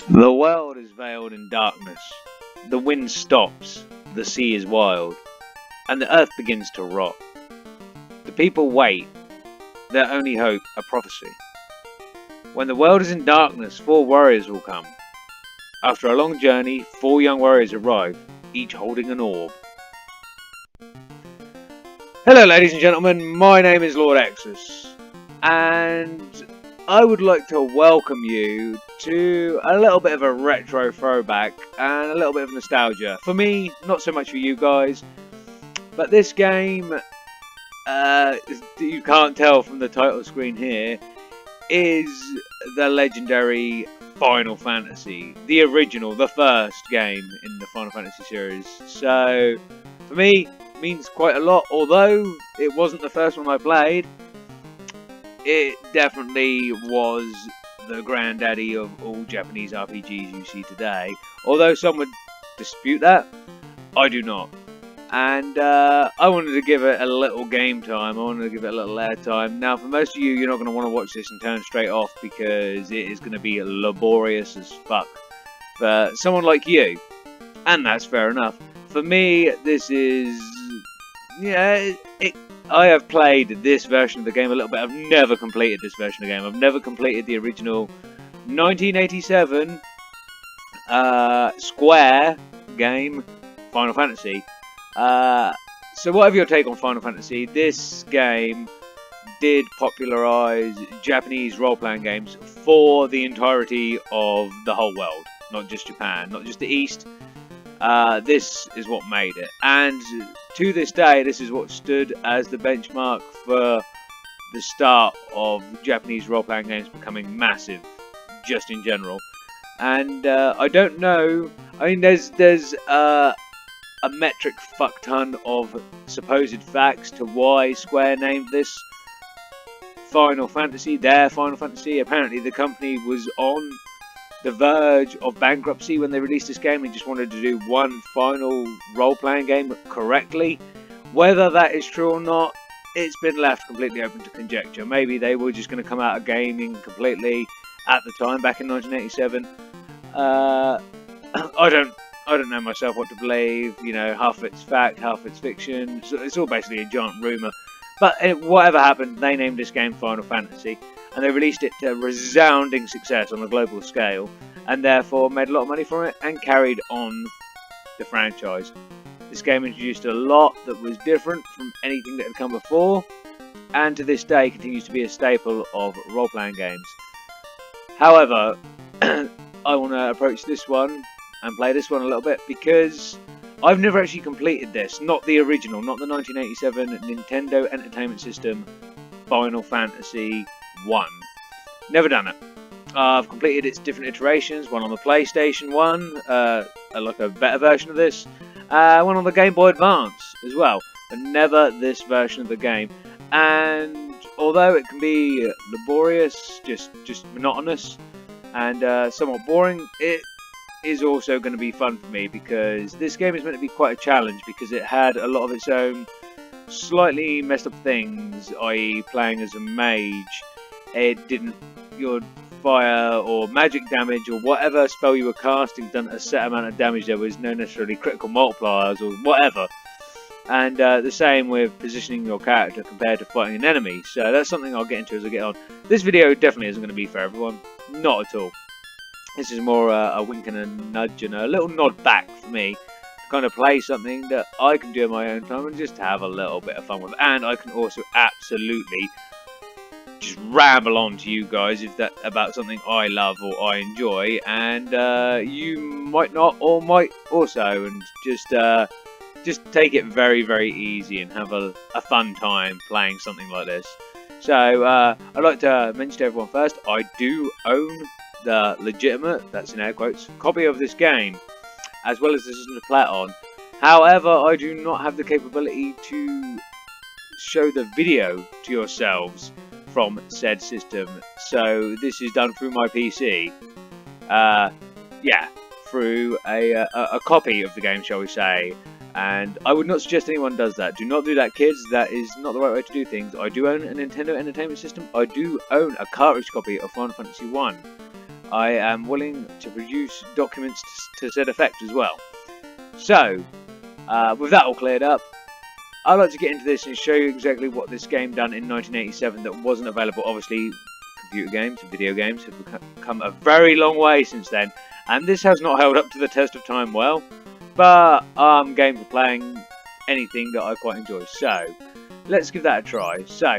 The world is veiled in darkness. The wind stops, the sea is wild, and the earth begins to rot. The people wait, their only hope a prophecy. When the world is in darkness, 4 warriors will come. After a long journey, 4 young warriors arrive, each holding an orb. Hello ladies and gentlemen, my name is Lord Exus, and I would like to welcome you to a little bit of a retro throwback and a little bit of nostalgia. For me, not so much for you guys, but this game, you can't tell from the title screen here, is the legendary Final Fantasy. The original, the first game in the Final Fantasy series. So, for me, it means quite a lot. Although it wasn't the first one I played, it definitely was the granddaddy of all Japanese RPGs you see today. Although some would dispute that, I do not. And I wanted to give it a little game time. I wanted to give it a little airtime. Now, for most of you, you're not going to want to watch this and turn straight off because it is going to be laborious as fuck for someone like you. And that's fair enough. For me, this is... yeah, I have played this version of the game a little bit. I've never completed this version of the game. I've never completed the original 1987 Square game, Final Fantasy. So whatever your take on Final Fantasy, this game did popularise Japanese role-playing games for the entirety of the whole world. Not just Japan, not just the East. This is what made it. And to this day, this is what stood as the benchmark for the start of Japanese role-playing games becoming massive, just in general. And I don't know. I mean, there's a metric fuck ton of supposed facts to why Square named this Final Fantasy their Final Fantasy. Apparently, the company was on the verge of bankruptcy when they released this game. They just wanted to do one final role-playing game correctly. Whether that is true or not, it's been left completely open to conjecture. Maybe they were just going to come out of gaming completely at the time, back in 1987. I don't know myself what to believe. You know, half of it's fact, half of it's fiction. So it's all basically a giant rumour. But whatever happened, they named this game Final Fantasy, and they released it to resounding success on a global scale, and therefore made a lot of money from it and carried on the franchise. This game introduced a lot that was different from anything that had come before, and to this day continues to be a staple of role-playing games. However, I want to approach this one and play this one a little bit because I've never actually completed this. Not the original, not the 1987 Nintendo Entertainment System Final Fantasy 1. Never done it. I've completed its different iterations, one on the PlayStation 1, like a better version of this, one on the Game Boy Advance as well, but never this version of the game. And although it can be laborious, just monotonous, and somewhat boring, it is also going to be fun for me because this game is meant to be quite a challenge because it had a lot of its own slightly messed up things, i.e. playing as a mage. It didn't, your fire or magic damage or whatever spell you were casting done a set amount of damage. There was no necessarily critical multipliers or whatever. And the same with positioning your character compared to fighting an enemy. So that's something I'll get into as I get on. This video definitely isn't going to be for everyone. Not at all. This is more a wink and a nudge and a little nod back for me to kind of play something that I can do in my own time and just have a little bit of fun with. And I can also absolutely just ramble on to you guys about something I love or I enjoy, and you might not or might also, and just take it very, very easy and have a fun time playing something like this. So I'd like to mention to everyone first, I do own the legitimate, that's in air quotes, copy of this game, as well as the system to play it on. However, I do not have the capability to show the video to yourselves from said system, so this is done through my PC. Yeah, through a copy of the game, shall we say. And I would not suggest anyone does that. Do not do that, kids. That is not the right way to do things. I do own a Nintendo Entertainment System. I do own a cartridge copy of Final Fantasy 1. I am willing to produce documents to said effect as well. So, with that all cleared up, I'd like to get into this and show you exactly what this game done in 1987 that wasn't available. Obviously, computer games and video games have come a very long way since then, and this has not held up to the test of time well, but I'm game for playing anything that I quite enjoy. So, let's give that a try. So,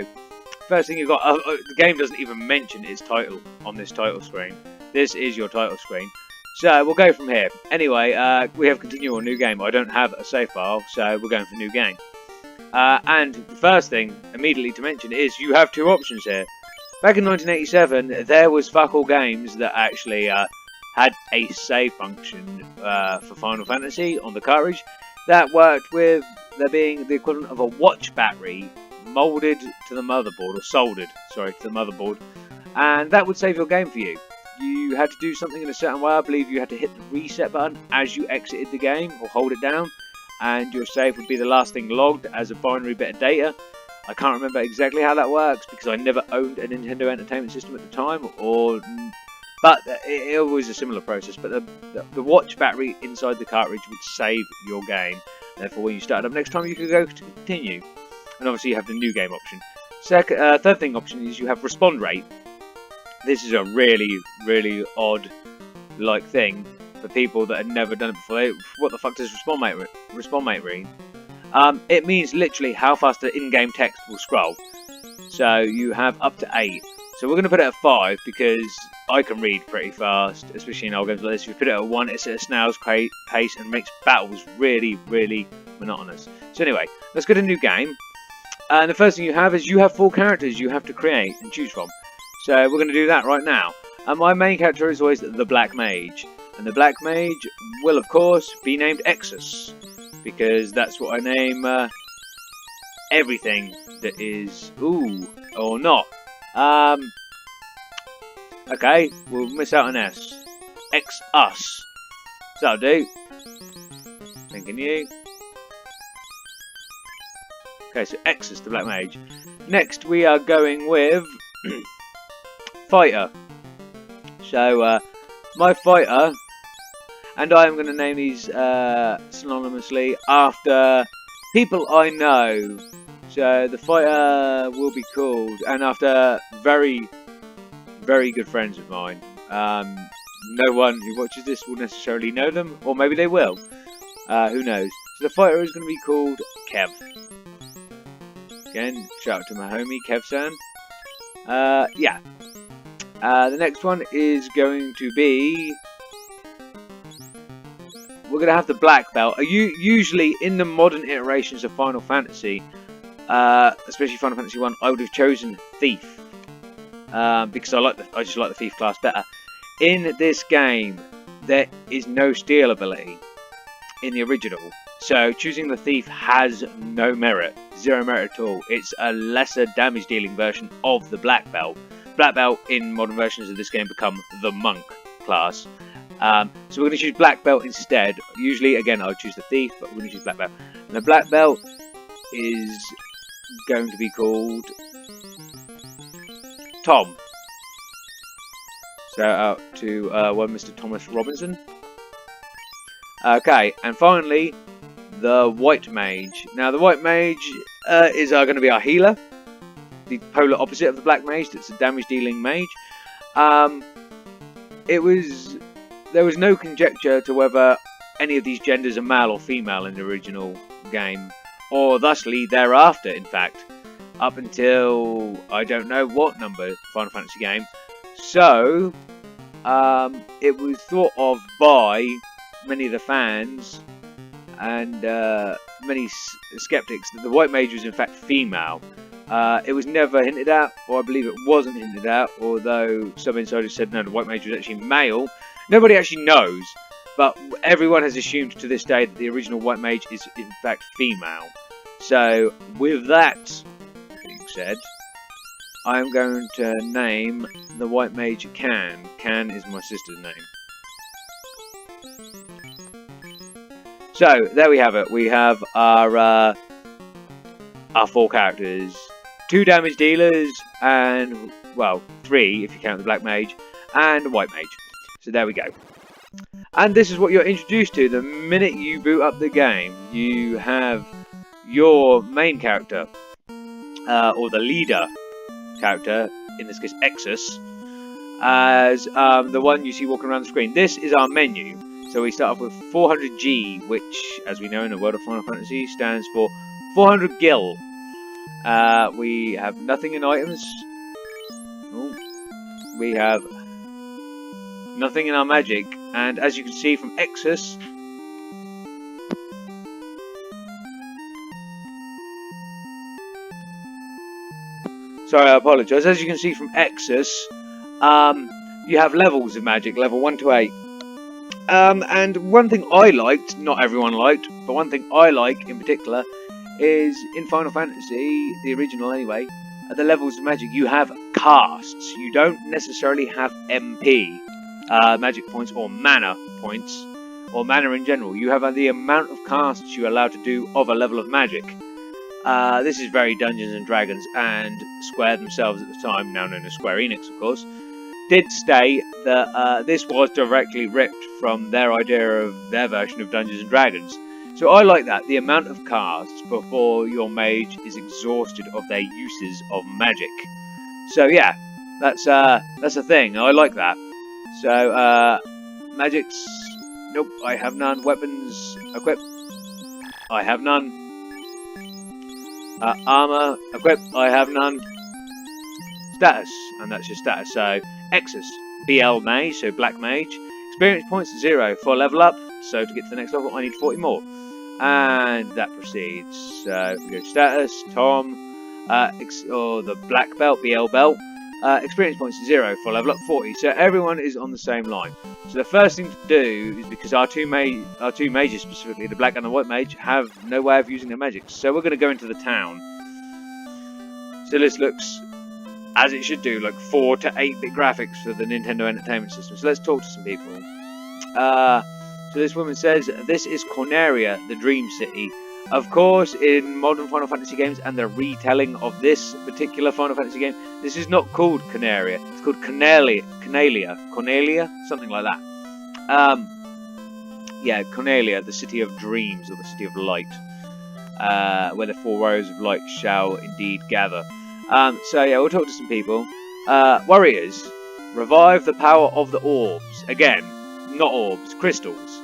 first thing you've got, the game doesn't even mention its title on this title screen. This is your title screen. So, we'll go from here. Anyway, we have continue on new game. I don't have a save file, so we're going for new game. And the first thing immediately to mention is you have two options here. Back in 1987, there was fuck all games that actually had a save function for Final Fantasy on the cartridge that worked with there being the equivalent of a watch battery molded to the motherboard, or soldered, sorry, to the motherboard, and that would save your game for you. You had to do something in a certain way. I believe you had to hit the reset button as you exited the game, or hold it down, and your save would be the last thing logged as a binary bit of data. I can't remember exactly how that works because I never owned a Nintendo Entertainment System at the time, but it was a similar process. But the watch battery inside the cartridge would save your game. Therefore, when you started up next time, you could go to continue. And obviously, you have the new game option. Third thing option is you have respawn rate. This is a really, really odd thing for people that had never done it before. What the fuck does respawn rate mean? It means literally how fast the in-game text will scroll. So you have up to 8. So we're going to put it at 5 because I can read pretty fast, especially in old games like this. If you put it at 1, it's at a snail's pace and makes battles really, really monotonous. So anyway, let's go to new game. And the first thing you have is you have 4 characters you have to create and choose from. So we're going to do that right now. And my main character is always the Black Mage. And the Black Mage will, of course, be named Exus, because that's what I name everything that is ooh or not. Okay, we'll miss out an S. X-us. That'll do. Continue. Okay, so Exus, the Black Mage. Next, we are going with Fighter. So, my Fighter, and I am going to name these synonymously after people I know. So the Fighter will be called, and after very, very good friends of mine. No one who watches this will necessarily know them, or maybe they will. Who knows? So the Fighter is going to be called Kev. Again, shout out to my homie Kev-san. Yeah. The next one is going to be... We're going to have the Black Belt. Usually, in the modern iterations of Final Fantasy, especially Final Fantasy 1, I would have chosen Thief. Because I just like the Thief class better. In this game, there is no steal ability in the original. So, choosing the Thief has no merit. 0 merit at all. It's a lesser damage dealing version of the Black Belt. Black Belt in modern versions of this game become the Monk class. So we're going to choose Black Belt instead. Usually, again, I would choose the Thief, but we're going to choose Black Belt. And the Black Belt is going to be called Tom. Shout out to one Mr. Thomas Robinson. Okay, and finally, the White Mage. Now, the White Mage is going to be our healer. The polar opposite of the Black Mage. That's a damage-dealing mage. There was no conjecture to whether any of these genders are male or female in the original game, or thusly thereafter, in fact, up until I don't know what number Final Fantasy game. So, it was thought of by many of the fans and many skeptics that the White Mage was in fact female. It was never hinted at, or I believe it wasn't hinted at, although some insiders said no, the White Mage was actually male. Nobody actually knows, but everyone has assumed to this day that the original White Mage is in fact female. So, with that being said, I am going to name the White Mage Can. Can is my sister's name. So, there we have it. We have our 4 characters. 2 damage dealers, and, well, 3 if you count the Black Mage, and White Mage. So there we go. And this is what you're introduced to the minute you boot up the game. You have your main character, or the leader character, in this case Exus, as the one you see walking around the screen. This is our menu. So we start off with 400G, which, as we know in the world of Final Fantasy, stands for 400 gil. We have nothing in items. We have nothing in our magic, and as you can see from Exus, sorry, I apologise. As you can see from Exus, you have levels of magic, level 1 to 8. And one thing I liked, not everyone liked, but one thing I like in particular is in Final Fantasy, the original anyway, at the levels of magic you have casts. You don't necessarily have MP, magic points, or mana points, or mana in general. You have the amount of casts you're allowed to do of a level of magic. This is very Dungeons and Dragons, and Square themselves at the time, now known as Square Enix of course, did state that this was directly ripped from their idea of their version of Dungeons and Dragons. So I like that, the amount of casts before your mage is exhausted of their uses of magic. So yeah, that's a thing, I like that. So, magics, nope, I have none. Weapons, equip, I have none. Armor, equip, I have none. Status, and that's your status. So, Exus, BL Mage, so Black Mage. Experience points 0 for level up, so to get to the next level I need 40 more. And that proceeds. So, we go status, Tom, or the Black Belt, BL Belt. Experience points 0 for level up 40, so everyone is on the same line. So the first thing to do is, because our two mages specifically, the Black and the White Mage, have no way of using their magic, so we're going to go into the town. So this looks, as it should do, like 4 to 8-bit graphics for the Nintendo Entertainment System. So let's talk to some people. So this woman says, this is Corneria, the Dream City. Of course, in modern Final Fantasy games and the retelling of this particular Final Fantasy game, this is not called Corneria. It's called Cornelia, something like that. Yeah, Cornelia, the City of Dreams, or the City of Light, where the 4 Warriors of Light shall indeed gather. So yeah, we'll talk to some people. Warriors, revive the power of the orbs. Again, not orbs, crystals,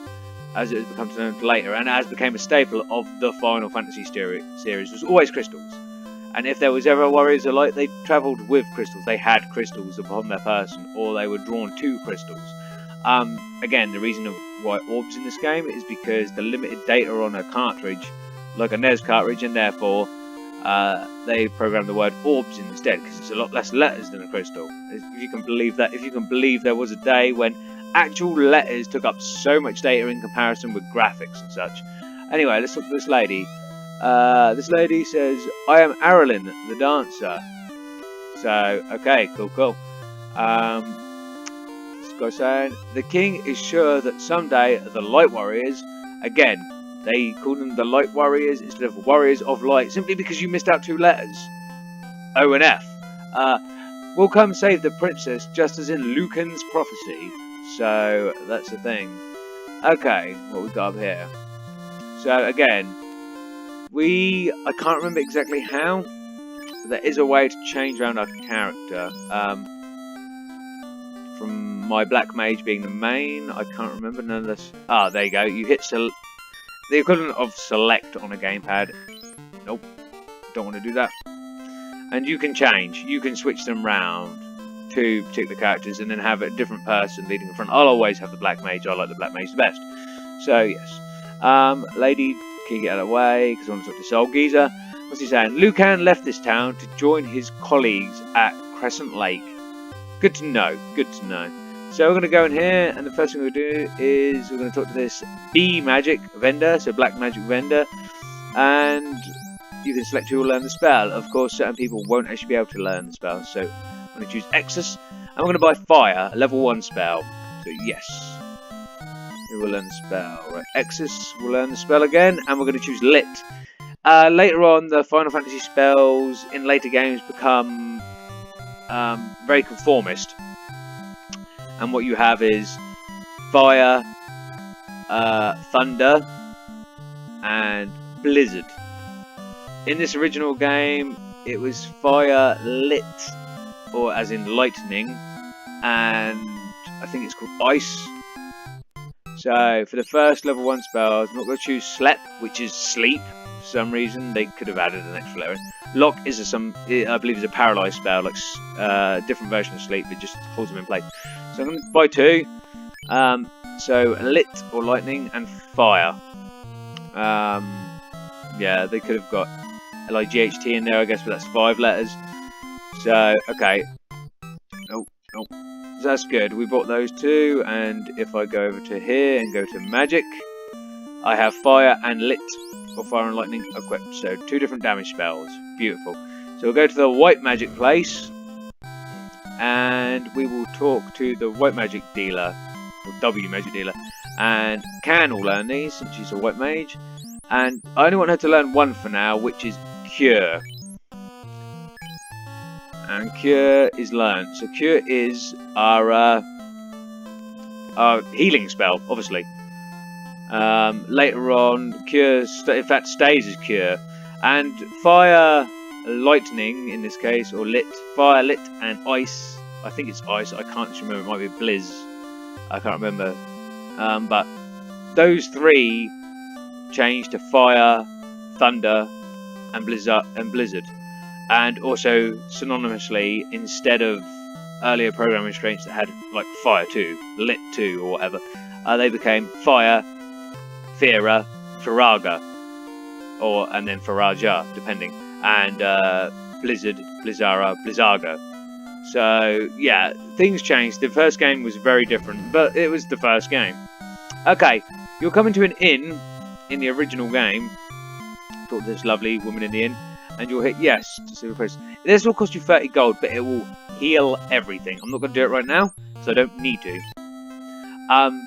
as it has become known later, and as became a staple of the Final Fantasy series, was always crystals. And if there was ever Warriors of Light, they travelled with crystals. They had crystals upon their person, or they were drawn to crystals. Again, the reason of why orbs in this game is because the limited data on a cartridge, like a NES cartridge, and therefore they programmed the word orbs in instead, because it's a lot less letters than a crystal. If you can believe that, if you can believe there was a day when actual letters took up so much data in comparison with graphics and such. Anyway, let's talk to this lady. This lady says, I am Aralyn, the dancer. So, okay, cool. This guy saying, the king is sure that someday the Light Warriors, again, they call them the Light Warriors instead of Warriors of Light, simply because you missed out 2 letters, O and F, will come save the princess, just as in Lucan's prophecy. So, that's the thing. Okay, what we got up here. So, again, I can't remember exactly how, but there is a way to change around our character. From my Black Mage being the main, I can't remember none of this. Ah, there you go. You hit the equivalent of select on a gamepad. Nope, don't want to do that. And you can change. You can switch them round to particular characters and then have a different person leading in front. I'll always have the Black Mage. I like the Black Mage the best. So, yes. Lady, can you get out of the way? Because I want to talk to Soul Geezer. What's he saying? Lucan left this town to join his colleagues at Crescent Lake. Good to know. Good to know. So we're going to go in here, and the first thing we're going to do is we're going to talk to this B Magic vendor, so Black Magic vendor, and you can select who will learn the spell. Of course, certain people won't actually be able to learn the spell, so I'm going to choose Exus, and we're going to buy Fire, a level 1 spell. So yes, we will learn the spell. Right, Exus will learn the spell again, and we're going to choose Lit. Later on, the Final Fantasy spells in later games become very conformist. and what you have is fire, thunder, and blizzard. In this original game, it was fire, lit, or as in lightning, and I think it's called ice. So for the first level 1 spell, I'm not going to choose Slep, which is sleep. For some reason, they could have added an extra letter in. Lock is I believe, is a paralyzed spell, like a different version of sleep. It just holds them in place. So I'm going to buy 2. So lit or lightning and fire. Yeah, they could have got LIGHT in there, I guess, but that's 5 letters. So okay. Oh. So that's good. We bought those 2, and if I go over to here and go to magic, I have fire and lit, or fire and lightning equipped. So 2 different damage spells. Beautiful. So we'll go to the white magic place, and we will talk to the white magic dealer, or W magic dealer, and Can will learn these since she's a white mage. And I only want her to learn 1 for now, which is Cure. And Cure is learned. So Cure is our healing spell, obviously. Later on, Cure in fact stays as Cure. And fire, lightning in this case, or lit, fire, lit, and ice. I think it's ice. I can't just remember. It might be blizz. I can't remember. But those 3 change to fire, thunder, and blizzard. And also, synonymously, instead of earlier programming restraints that had like fire 2, lit 2, or whatever, they became fire, Fira, Firaga, and then Faraja, depending, and blizzard, Blizzara, Blizzaga. So yeah, things changed. The first game was very different, but it was the first game. Okay, you'll come into an inn in the original game. Talk to this lovely woman in the inn, and you'll hit yes to see the price. This will cost you 30 gold, but it will heal everything. I'm not going to do it right now, so I don't need to.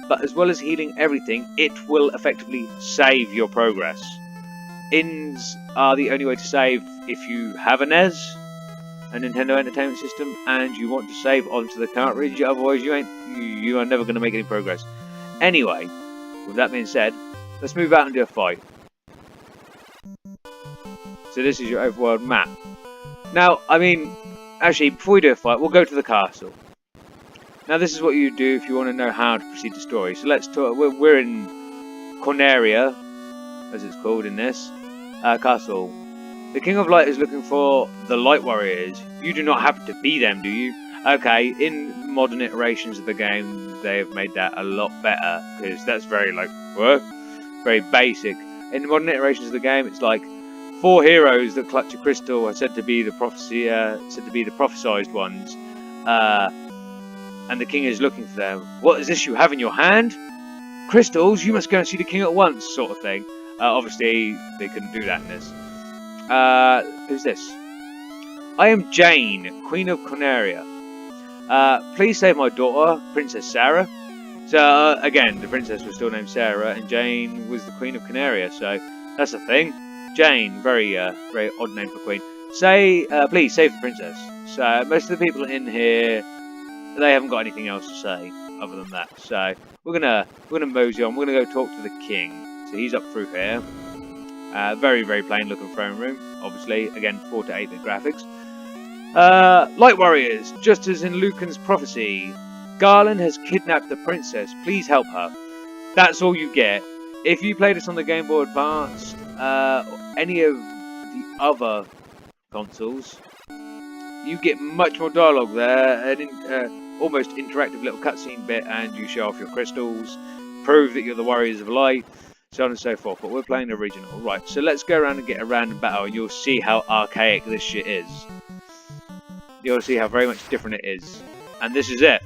But as well as healing everything, it will effectively save your progress. Inns are the only way to save if you have a NES, a Nintendo Entertainment System, and you want to save onto the cartridge. Otherwise, you are never going to make any progress. Anyway, with that being said, let's move out and do a fight. So this is your overworld map. Now, I mean, actually, before we do a fight, we'll go to the castle. Now, this is what you do if you want to know how to proceed the story. So let's talk. We're in Corneria, as it's called in this castle. The King of Light is looking for the Light Warriors. You do not happen to be them, do you? Okay, in modern iterations of the game, they have made that a lot better, because that's very, like, what? Very basic. In the modern iterations of the game, it's like 4 heroes that clutch a crystal are said to be the prophesized ones, and the king is looking for them. What is this you have in your hand? Crystals? You must go and see the king at once, sort of thing. Obviously, they couldn't do that in this. Who's this? I am Jane, Queen of Corneria. Please save my daughter, Princess Sarah. So, again, the princess was still named Sarah, and Jane was the Queen of Corneria, so that's the thing. Jane, very odd name for queen. Please save the princess. So, most of the people in here, they haven't got anything else to say other than that. So, we're gonna mosey on. We're gonna go talk to the king. So he's up through here. Very, very plain looking throne room. Obviously, again, 4 to 8-bit graphics. Light Warriors, just as in Lucan's prophecy. Garland has kidnapped the princess. Please help her. That's all you get. If you play this on the Game Boy Advance, or any of the other consoles, you get much more dialogue there, an almost interactive little cutscene bit, and you show off your crystals, prove that you're the Warriors of Light, so on and so forth. But we're playing the original. Right, so let's go around and get a random battle, and you'll see how archaic this shit is. You'll see how very much different it is. And this is it.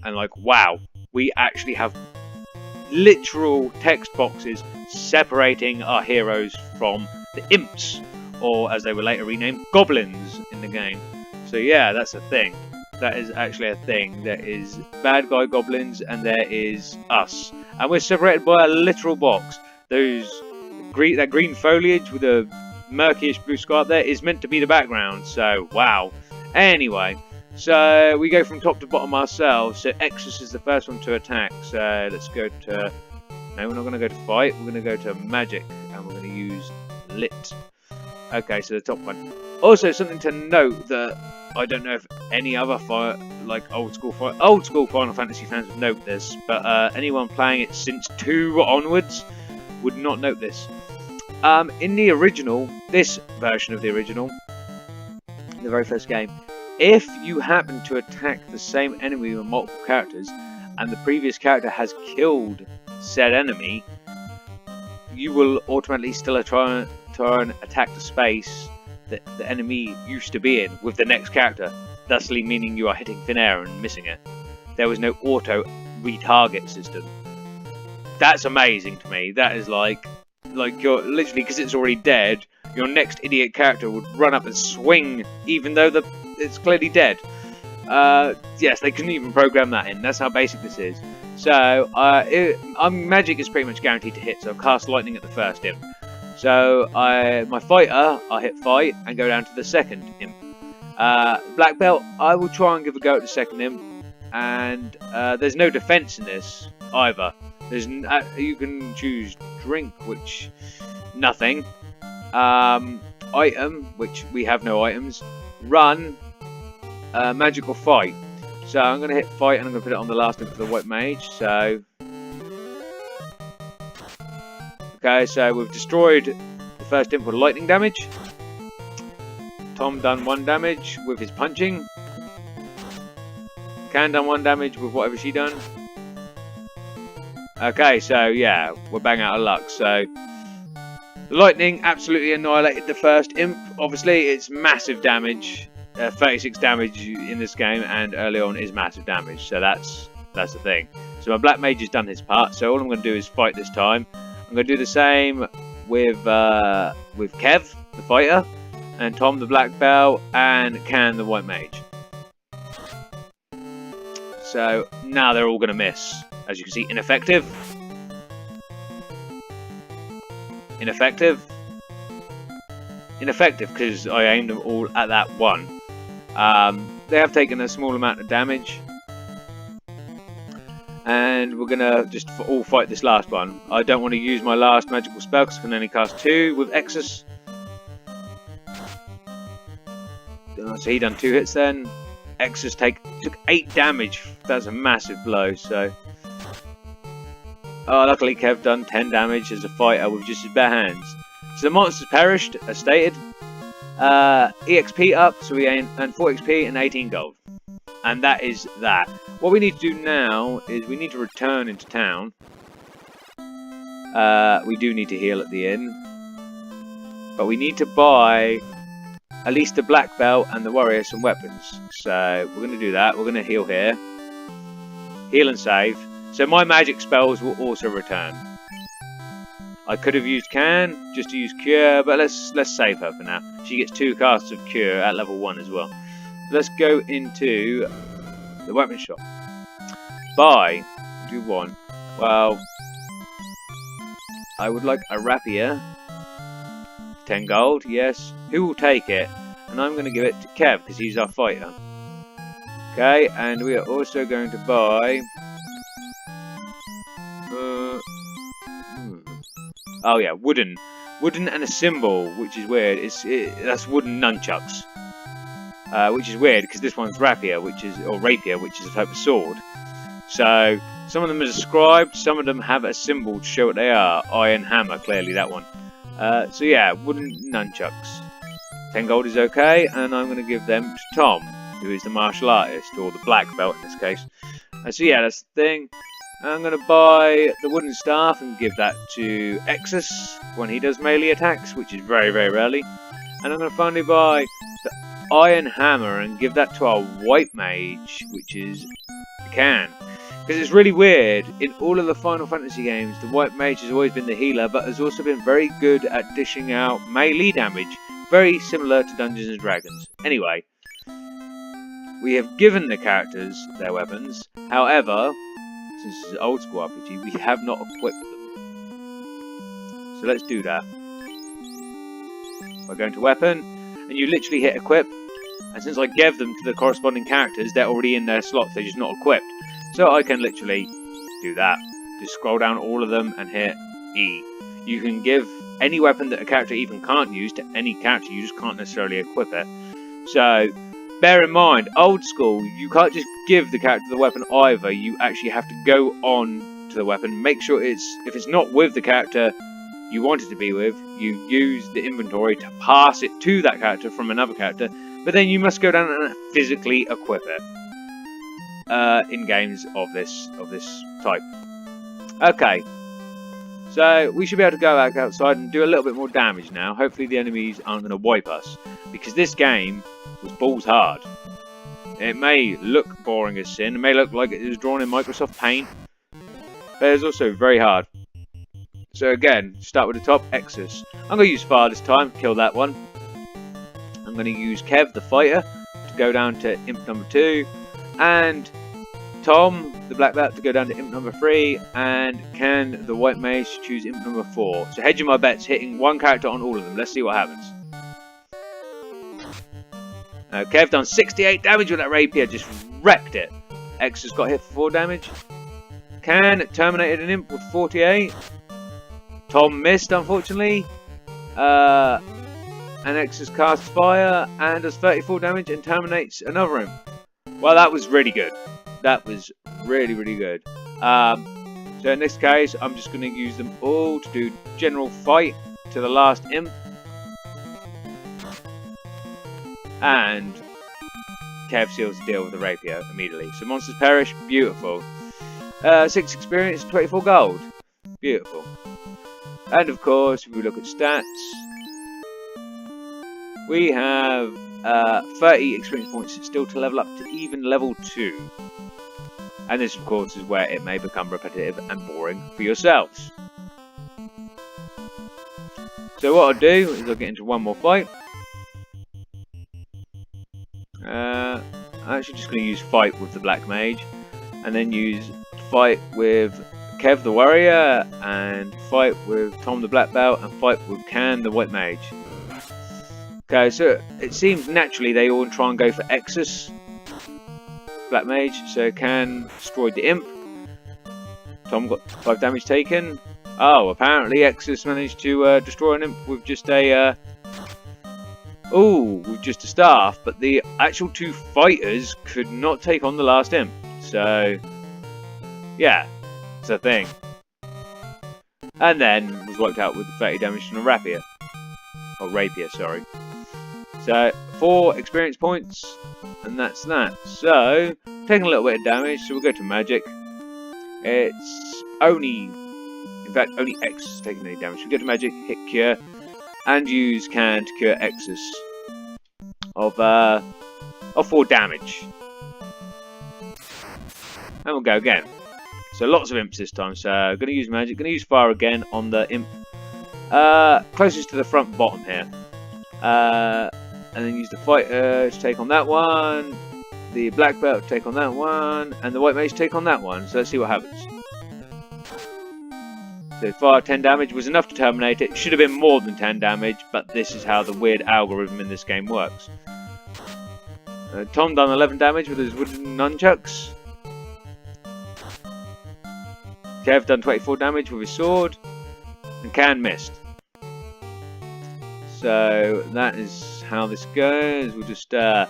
And like, wow, we actually have literal text boxes separating our heroes from the imps, or as they were later renamed, goblins in the game. So yeah, that's a thing. That is actually a thing. There is bad guy goblins and there is us, and we're separated by a literal box. That green foliage with a murkyish blue sky up there is meant to be the background. So wow. Anyway, So we go from top to bottom ourselves. So Exus is the first one to attack. So let's go to... No, we're not going to go to fight. We're going to go to magic. And we're going to use lit. Okay, so the top one. Also, something to note that I don't know if any other old school Final Fantasy fans would note this, but anyone playing it since 2 onwards would not note this. In the original, this version of the original, the very first game, if you happen to attack the same enemy with multiple characters, and the previous character has killed said enemy, you will automatically still try and attack the space that the enemy used to be in with the next character, thusly meaning you are hitting thin air and missing it. There was no auto retarget system. That's amazing to me. That is like you're literally, because it's already dead, your next idiot character would run up and swing even though it's clearly dead. Yes, they couldn't even program that in. That's how basic this is. So magic is pretty much guaranteed to hit, so I've cast lightning at the first imp. So my fighter, I hit fight and go down to the second imp. Black belt, I will try and give a go at the second imp, and there's no defense in this either. You can choose drink, which nothing. Item, which we have no items. Run, magical fight. So I'm going to hit fight and I'm going to put it on the last imp for the white mage. So okay, so we've destroyed the first imp with lightning damage. Tom done 1 damage with his punching. Can done 1 damage with whatever she done. Okay, so yeah, we're bang out of luck. So the lightning absolutely annihilated the first imp. Obviously, it's massive damage. 36 damage in this game, and early on is massive damage. So that's the thing. So my black mage has done his part. So all I'm going to do is fight this time. I'm going to do the same with Kev, the fighter, and Tom, the black belt, and Can, the white mage. So now they're all going to miss. As you can see, ineffective. Ineffective. Ineffective, because I aimed them all at that one. They have taken a small amount of damage. And we're going to just all fight this last one. I don't want to use my last magical spell because I can only cast 2 with Exus. So he done 2 hits then. Exus took 8 damage. That's a massive blow. So, luckily Kev done 10 damage as a fighter with just his bare hands. So the monsters perished, as stated. EXP up, so we earned 4 XP and 18 gold. And that is that. What we need to do now is we need to return into town. We do need to heal at the inn. But we need to buy at least the black belt and the warrior some weapons. So we're going to do that. We're going to heal here. Heal and save. So my magic spells will also return. I could have used Can just to use Cure, but let's save her for now. She gets 2 casts of Cure at level 1 as well. Let's go into the weapon shop. Buy. Do you want? Well, I would like a rapier. 10 gold, yes. Who will take it? And I'm going to give it to Kev because he's our fighter. Okay, and we are also going to buy. Oh yeah, wooden and a symbol, which is weird. That's wooden nunchucks. Which is weird because this one's rapier, rapier, which is a type of sword. So some of them are described, some of them have a symbol to show what they are. Iron hammer, clearly that one. So yeah, wooden nunchucks. 10 gold is okay, and I'm going to give them to Tom, who is the martial artist, or the black belt in this case. So yeah, that's the thing. I'm going to buy the wooden staff and give that to Exus when he does melee attacks, which is very, very rarely. And I'm going to finally buy the iron hammer and give that to our white mage, which is Can. Because it's really weird, in all of the Final Fantasy games, the white mage has always been the healer, but has also been very good at dishing out melee damage. Very similar to Dungeons and Dragons. Anyway, we have given the characters their weapons. However, since this is an old school RPG, we have not equipped them. So let's do that. We're going to weapon, and you literally hit equip, And since I gave them to the corresponding characters, they're already in their slots, they're just not equipped. So I can literally do that. Just scroll down all of them and hit E. You can give any weapon that a character even can't use to any character, you just can't necessarily equip it. So, bear in mind, old school, you can't just give the character the weapon either, you actually have to go on to the weapon, make sure if it's not with the character you want it to be with, you use the inventory to pass it to that character from another character, but then you must go down and physically equip it in games of this type. Okay, so we should be able to go back outside and do a little bit more damage now. Hopefully the enemies aren't going to wipe us, because this game was balls hard. It may look boring as sin, it may look like it was drawn in Microsoft Paint, but it's also very hard. So again, start with the top, Exus. I'm going to use Fire this time, kill that one. I'm going to use Kev, the fighter, to go down to Imp number 2. And Tom, the black belt, to go down to Imp number 3. And Ken, the white mage, to choose Imp number 4. So hedging my bets, hitting one character on all of them. Let's see what happens. Kev done 68 damage with that rapier, just wrecked it. Exus got hit for 4 damage. Ken terminated an Imp with 48. Tom missed, unfortunately. And Exus casts fire and does 34 damage and terminates another imp. Well, that was really good. That was really, really good. So in this case, I'm just going to use them all to do general fight to the last imp. And Kev seals the deal with the rapier immediately. So monsters perish, beautiful. 6 experience, 24 gold. Beautiful. And of course, if we look at stats, we have 30 experience points still to level up to even level 2. And this, of course, is where it may become repetitive and boring for yourselves. So what I'll do is I'll get into one more fight. I'm actually just going to use fight with the black mage, and then use fight with Kev the warrior, and fight with Tom the black belt, and fight with Can the white mage. Okay, so it seems naturally they all try and go for Exus, black mage. So Can destroyed the imp. Tom got 5 damage taken. Oh, apparently Exus managed to destroy an imp with just a with just a staff, but the actual 2 fighters could not take on the last imp. So yeah. It's a thing. And then was wiped out with the 30 damage from a rapier. Or rapier, sorry. So 4 experience points, and that's that. So taking a little bit of damage, so we'll go to magic. It's only, in fact, only X is taking any damage. We go to magic, hit cure, and use Can to cure Exus of 4 damage. And we'll go again. So lots of imps this time, so I'm going to use magic, going to use fire again on the imp closest to the front bottom here. And then use the fighter to take on that one, the black belt to take on that one, and the white mage to take on that one. So let's see what happens. So far 10 damage was enough to terminate it. It should have been more than 10 damage, but this is how the weird algorithm in this game works. Tom done 11 damage with his wooden nunchucks. Kev done 24 damage with his sword, and Can missed. So that is how this goes. We'll just get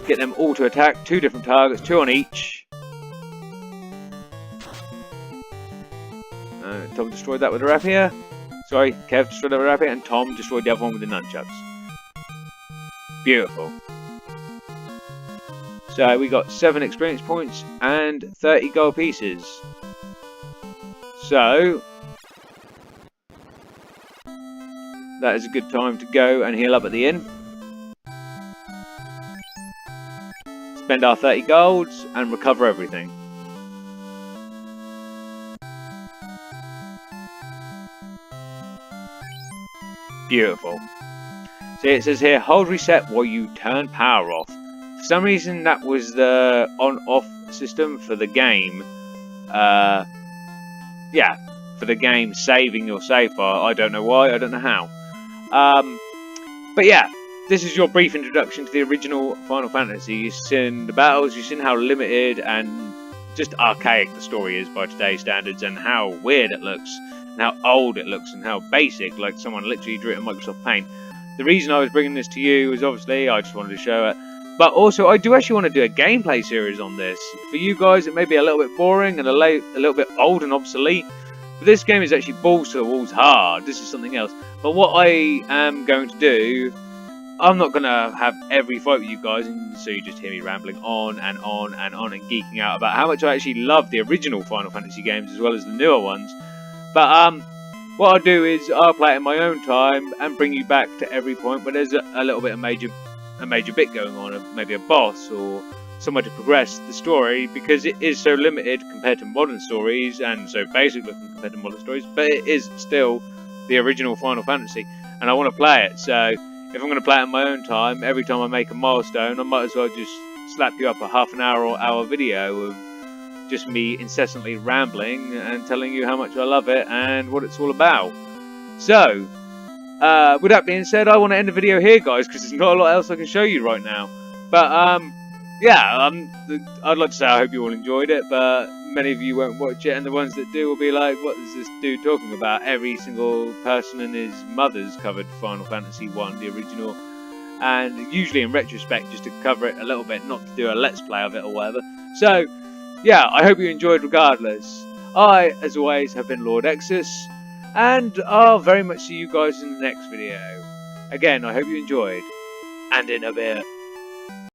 them all to attack 2 different targets, 2 on each. Tom destroyed that with a rapier. Sorry, Kev destroyed that with a rapier, and Tom destroyed the other one with the nunchucks. Beautiful. So we got 7 experience points and 30 gold pieces. So that is a good time to go and heal up at the inn. Spend our 30 golds and recover everything. Beautiful. See, it says here, hold reset while you turn power off. For some reason that was the on-off system for the game. Yeah, for the game saving your save file. I don't know why, I don't know how. But yeah, this is your brief introduction to the original Final Fantasy. You've seen the battles, you've seen how limited and just archaic the story is by today's standards, and how weird it looks, and how old it looks, and how basic, like someone literally drew it in Microsoft Paint. The reason I was bringing this to you is obviously I just wanted to show it, but also I do actually want to do a gameplay series on this. For you guys, it may be a little bit boring and a little bit old and obsolete, but this game is actually balls to the walls hard. This is something else. But what I am going to do, I'm not going to have every fight with you guys, and so you just hear me rambling on and on and on and geeking out about how much I actually love the original Final Fantasy games as well as the newer ones. But what I'll do is I'll play it in my own time and bring you back to every point where there's a little bit of a major bit going on, maybe a boss or somewhere to progress the story, because it is so limited compared to modern stories and so basic looking compared to modern stories, but it is still the original Final Fantasy, and I want to play it. So if I'm going to play it in my own time, every time I make a milestone, I might as well just slap you up a half an hour or hour video of just me incessantly rambling and telling you how much I love it and what it's all about. So, with that being said, I want to end the video here, guys, because there's not a lot else I can show you right now. But, yeah, I'd like to say I hope you all enjoyed it, but many of you won't watch it, and the ones that do will be like, what is this dude talking about? Every single person and his mother's covered Final Fantasy 1, the original, and usually in retrospect, just to cover it a little bit, not to do a let's play of it or whatever. So, yeah, I hope you enjoyed regardless. I, as always, have been Lord Exus, and I'll very much see you guys in the next video. Again, I hope you enjoyed, and in a bit.